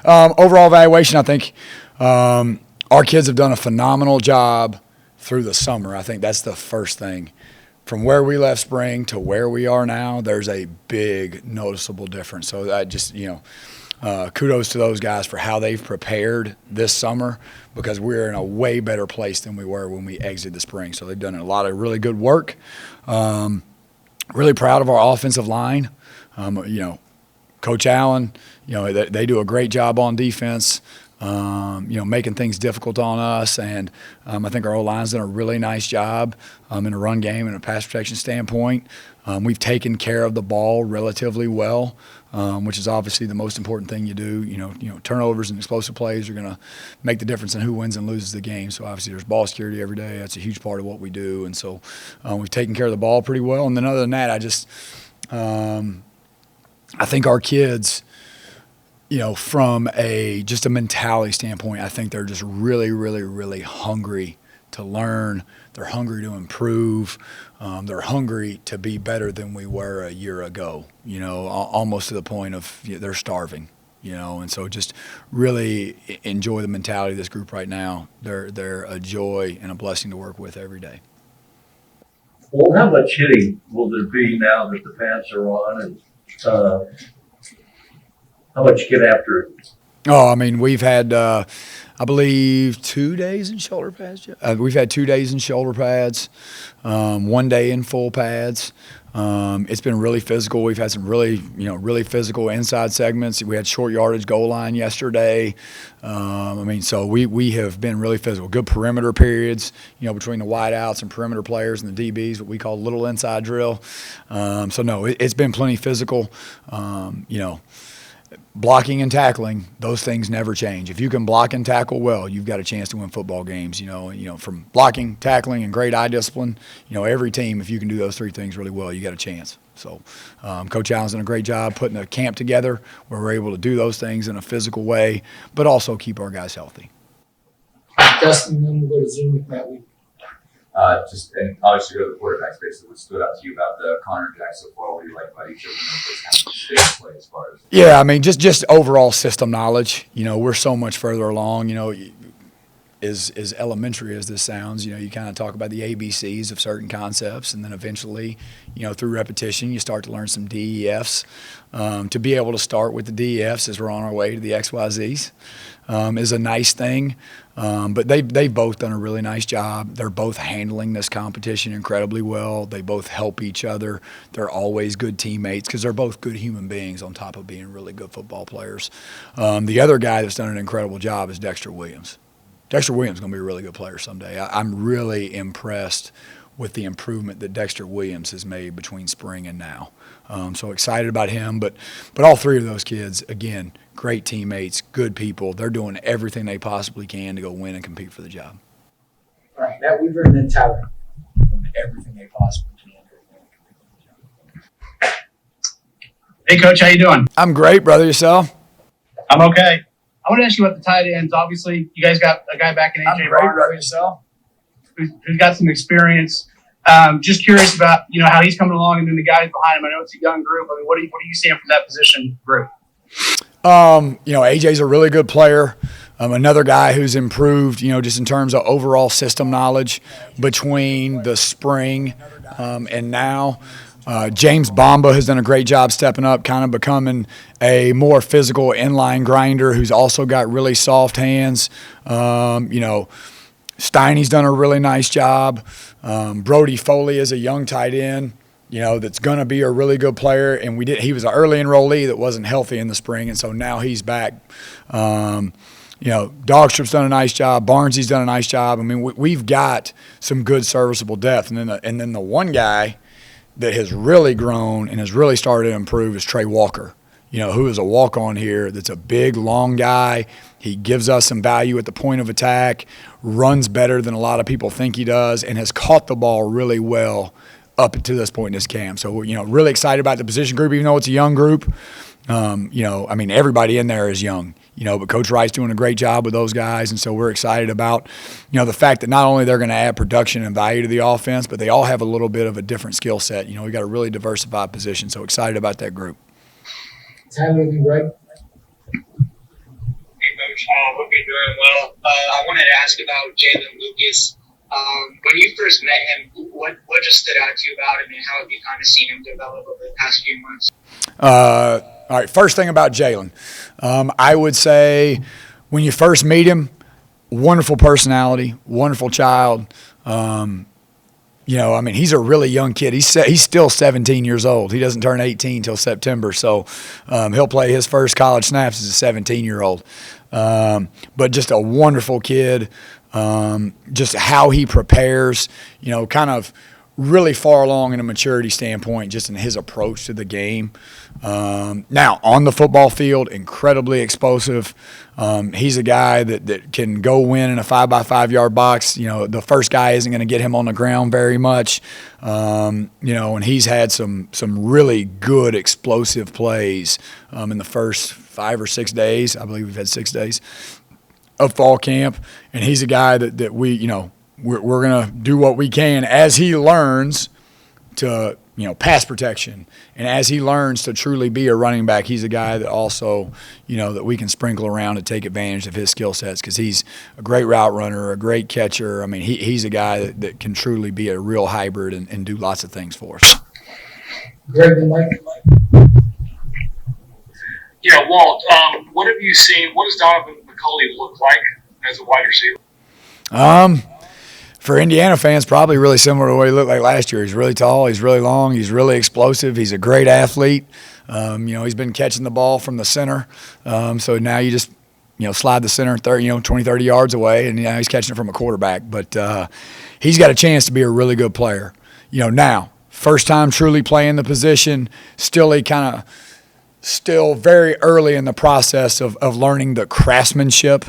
Overall evaluation, I think our kids have done a phenomenal job through the summer. I think that's the first thing. From where we left spring to where we are now, there's a big noticeable difference. So I just, kudos to those guys for how they've prepared this summer, because we're in a way better place than we were when we exited the spring. So they've done a lot of really good work. Really proud of our offensive line. Coach Allen, they do a great job on defense. Making things difficult on us, and I think our O-line's done a really nice job in a run game and a pass protection standpoint. We've taken care of the ball relatively well, which is obviously the most important thing you do. Turnovers and explosive plays are going to make the difference in who wins and loses the game. So obviously there's ball security every day. That's a huge part of what we do, and so we've taken care of the ball pretty well. And then other than that, I think our kids, from just a mentality standpoint, I think they're just really, really, really hungry to learn. They're hungry to improve. They're hungry to be better than we were a year ago, almost to the point of they're starving, and so just really enjoy the mentality of this group right now. They're a joy and a blessing to work with every day. Well, how much hitting will there be now that the pads are on, and how much you get after it? Oh, we've had, I believe, 2 days in shoulder pads. We've had 2 days in shoulder pads, 1 day in full pads. It's been really physical. We've had some really physical inside segments. We had short yardage goal line yesterday. So we have been really physical. Good perimeter periods, between the wideouts and perimeter players and the DBs, what we call little inside drill. It's been plenty physical. Blocking and tackling, those things never change. If you can block and tackle well, you've got a chance to win football games. From blocking, tackling, and great eye discipline, every team, if you can do those three things really well, you got a chance. So Coach Allen's done a great job putting a camp together where we're able to do those things in a physical way, but also keep our guys healthy. Dustin, then we'll go to Zoom with Matt Week. And obviously go to the quarterback space. What stood out to you about the Connor Jack so far? What do you like about each of them? What's kind of state play as far as? Yeah, just overall system knowledge. We're so much further along. As elementary as this sounds, you kind of talk about the ABCs of certain concepts, and then eventually, through repetition, you start to learn some DEFs. To be able to start with the DEFs as we're on our way to the XYZs is a nice thing. But they've both done a really nice job. They're both handling this competition incredibly well. They both help each other. They're always good teammates because they're both good human beings on top of being really good football players. The other guy that's done an incredible job is Dexter Williams. Dexter Williams is going to be a really good player someday. I'm really impressed with the improvement that Dexter Williams has made between spring and now. So excited about him. But all three of those kids, again, great teammates, good people. They're doing everything they possibly can to go win and compete for the job. All right, Matt Weaver and then Tyler. Doing everything they possibly can to win and compete for the job. Hey, Coach, how you doing? I'm great, brother. Yourself? I'm okay. I want to ask you about the tight ends. Obviously, you guys got a guy back in AJ brother. Yourself? Who's got some experience. Just curious about how he's coming along and then the guys behind him. I know it's a young group. What are you seeing from that position group? AJ's a really good player. Another guy who's improved, just in terms of overall system knowledge between the spring and now. James Bamba has done a great job stepping up, kind of becoming a more physical inline grinder who's also got really soft hands. Steiny's done a really nice job. Brody Foley is a young tight end, that's going to be a really good player. And he was an early enrollee that wasn't healthy in the spring, and so now he's back. Dogstrip's done a nice job. Barnsley's done a nice job. We've got some good serviceable depth. And then the one guy that has really grown and has really started to improve is Trey Walker, who is a walk-on here that's a big, long guy. He gives us some value at the point of attack, runs better than a lot of people think he does, and has caught the ball really well up to this point in his camp. So, really excited about the position group, even though it's a young group. Everybody in there is young, but Coach Wright's doing a great job with those guys, and so we're excited about, the fact that not only they're going to add production and value to the offense, but they all have a little bit of a different skill set. We've got a really diversified position, so excited about that group. Tyler and Greg. Coach. Hope you're doing well. I wanted to ask about Jalen Lucas. When you first met him, what just stood out to you about him, and how have you kind of seen him develop over the past few months? All right, first thing about Jalen. I would say when you first meet him, wonderful personality, wonderful child. He's a really young kid. He's still 17 years old. He doesn't turn 18 until September, so he'll play his first college snaps as a 17-year-old. But just a wonderful kid. Just how he prepares, kind of really far along in a maturity standpoint, just in his approach to the game. Now, on the football field, incredibly explosive. He's a guy that can go win in a 5x5 yard box. The first guy isn't going to get him on the ground very much. And he's had some really good explosive plays in the first 5 or 6 days. I believe we've had 6 days of fall camp. And he's a guy that we, we're going to do what we can as he learns to, pass protection. And as he learns to truly be a running back, he's a guy that also, that we can sprinkle around to take advantage of his skill sets, because he's a great route runner, a great catcher. I mean, he's a guy that can truly be a real hybrid and do lots of things for us. Greg and Mike. Yeah, Walt, what have you seen? What does Donovan McCulley look like as a wide receiver? For Indiana fans, probably really similar to what he looked like last year. He's really tall, he's really long, he's really explosive, he's a great athlete. He's been catching the ball from the center. So now you just, slide the center 20, 30 yards away, and he's catching it from a quarterback. But he's got a chance to be a really good player. Now, first time truly playing the position, still very early in the process of learning the craftsmanship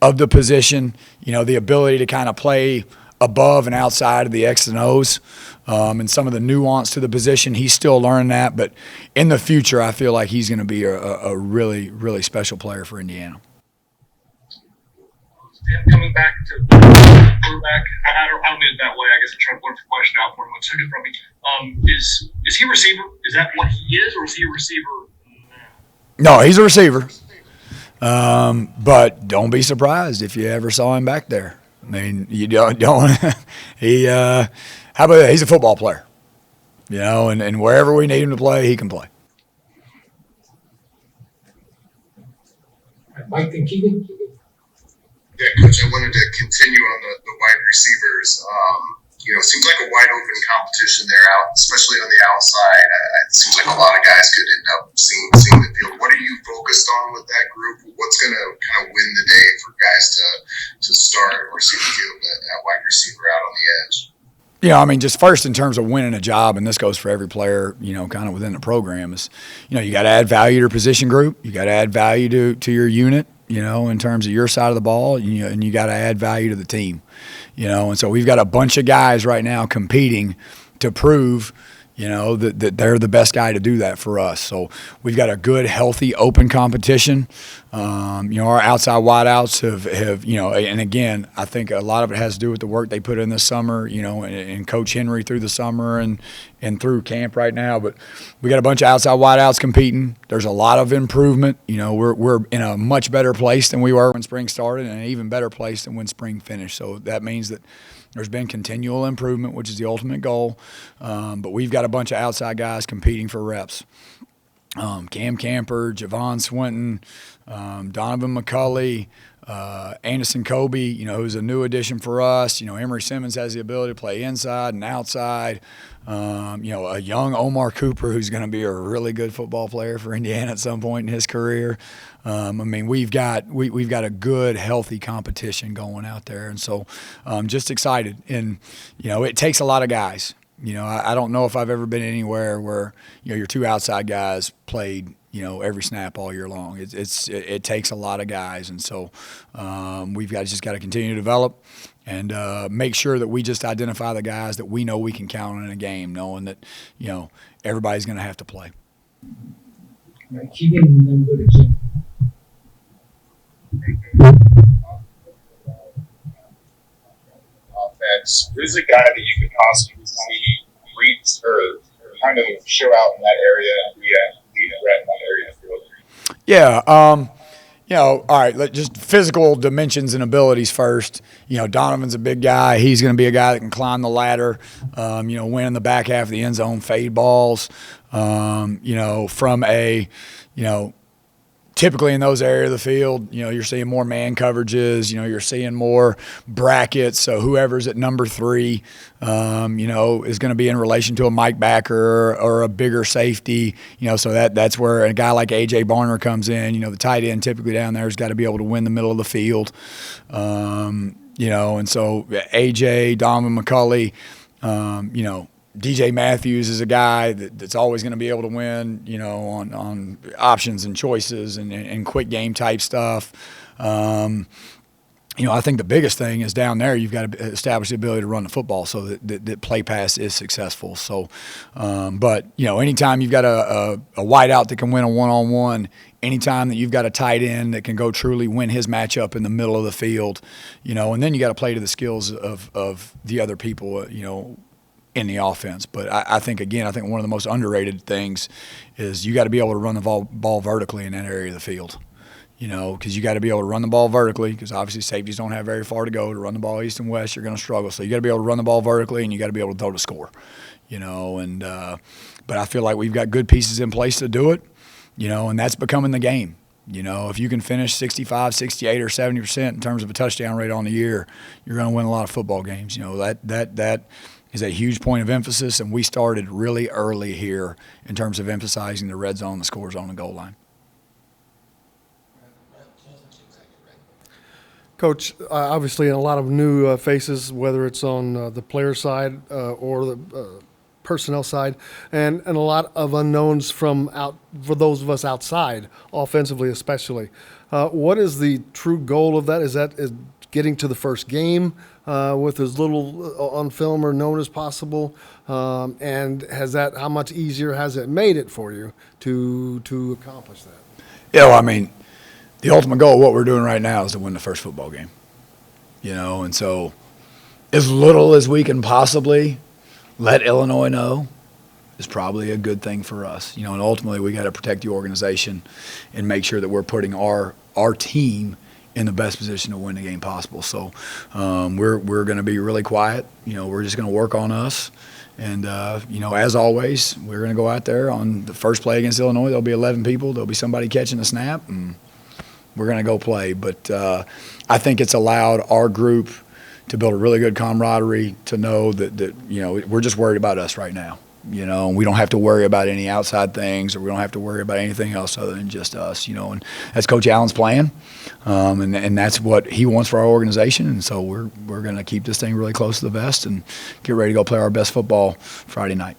of the position, the ability to kind of play above and outside of the X and O's, and some of the nuance to the position. He's still learning that, but in the future, I feel like he's going to be a really, really special player for Indiana. And coming back to quarterback, I don't mean it that way. I guess I'm trying to work the question out for him. Took it from me. Is he a receiver? Is that what he is, or is he a receiver? No, he's a receiver. But don't be surprised if you ever saw him back there. I mean, you don't he how about that? He's a football player. And wherever we need him to play, he can play. Mike and Keegan. Yeah, Coach, I wanted to continue on the wide receivers. It seems like a wide open competition there out, especially on the outside. It seems like a lot of guys could end up seeing the field. What are you focused on with that group? What's going to kind of win the day for guys to start or see the field at wide receiver out on the edge? Just first in terms of winning a job, and this goes for every player, kind of within the program, is, you got to add value to your position group. You got to add value to your unit, in terms of your side of the ball, and you got to add value to the team. And so we've got a bunch of guys right now competing to prove, that they're the best guy to do that for us. So we've got a good, healthy, open competition. Our outside wideouts have and again, I think a lot of it has to do with the work they put in this summer, and Coach Henry through the summer and through camp right now. But we got a bunch of outside wideouts competing. There's a lot of improvement. We're in a much better place than we were when spring started, and an even better place than when spring finished. So that means that there's been continual improvement, which is the ultimate goal. But we've got a bunch of outside guys competing for reps. Cam Camper, Javon Swinton, Donovan McCulley, Anderson Kobe, who's a new addition for us. Emory Simmons has the ability to play inside and outside. A young Omar Cooper who's going to be a really good football player for Indiana at some point in his career. We've got a good, healthy competition going out there, and so I'm just excited. And it takes a lot of guys. I don't know if I've ever been anywhere where your two outside guys played every snap all year long. It takes a lot of guys, and so we've just got to continue to develop and make sure that we just identify the guys that we know we can count on in a game, knowing that everybody's going to have to play. Right, Keegan, and then go to Jim. Offense. Who's a guy that you could possibly see reach or kind of show out in that area and be a threat in that area of the field? Yeah, all right, just physical dimensions and abilities first. Donovan's a big guy. He's going to be a guy that can climb the ladder, win in the back half of the end zone, fade balls, from a, typically in those areas of the field, you're seeing more man coverages, you're seeing more brackets. So whoever's at number 3, is going to be in relation to a Mike Backer or a bigger safety, so that's where a guy like A.J. Barner comes in. The tight end typically down there has got to be able to win the middle of the field. And so A.J., Donovan McCulley, DJ Matthews is a guy that's always going to be able to win, on options and choices and quick game type stuff. I think the biggest thing is down there you've got to establish the ability to run the football so that play pass is successful. So, but anytime you've got a wideout that can win a one-on-one, anytime that you've got a tight end that can go truly win his matchup in the middle of the field, and then you got to play to the skills of the other people, in the offense. But I think one of the most underrated things is you got to be able to run the ball vertically in that area of the field, because you got to be able to run the ball vertically, because obviously safeties don't have very far to go. To run the ball east and west, you're going to struggle. So you got to be able to run the ball vertically, and you got to be able to throw to score, but I feel like we've got good pieces in place to do it, and that's becoming the game. If you can finish 65, 68, or 70% in terms of a touchdown rate on the year, you're going to win a lot of football games. That is a huge point of emphasis, and we started really early here in terms of emphasizing the red zone, the score zone, and goal line. Coach, obviously a lot of new faces, whether it's on the player side or the personnel side, and a lot of unknowns for those of us outside, offensively especially. What is the true goal of that? Is getting to the first game with as little on film or known as possible? And how much easier has it made it for you to accomplish that? The ultimate goal of what we're doing right now is to win the first football game. And so as little as we can possibly let Illinois know is probably a good thing for us. And ultimately we got to protect the organization and make sure that we're putting our team in the best position to win the game possible. So we're going to be really quiet. We're just going to work on us. And, as always, we're going to go out there on the first play against Illinois. There'll be 11 people. There'll be somebody catching the snap, and we're going to go play. But I think it's allowed our group to build a really good camaraderie, to know that we're just worried about us right now. We don't have to worry about any outside things, or we don't have to worry about anything else other than just us, and that's Coach Allen's plan. And that's what he wants for our organization. And so we're going to keep this thing really close to the vest and get ready to go play our best football Friday night.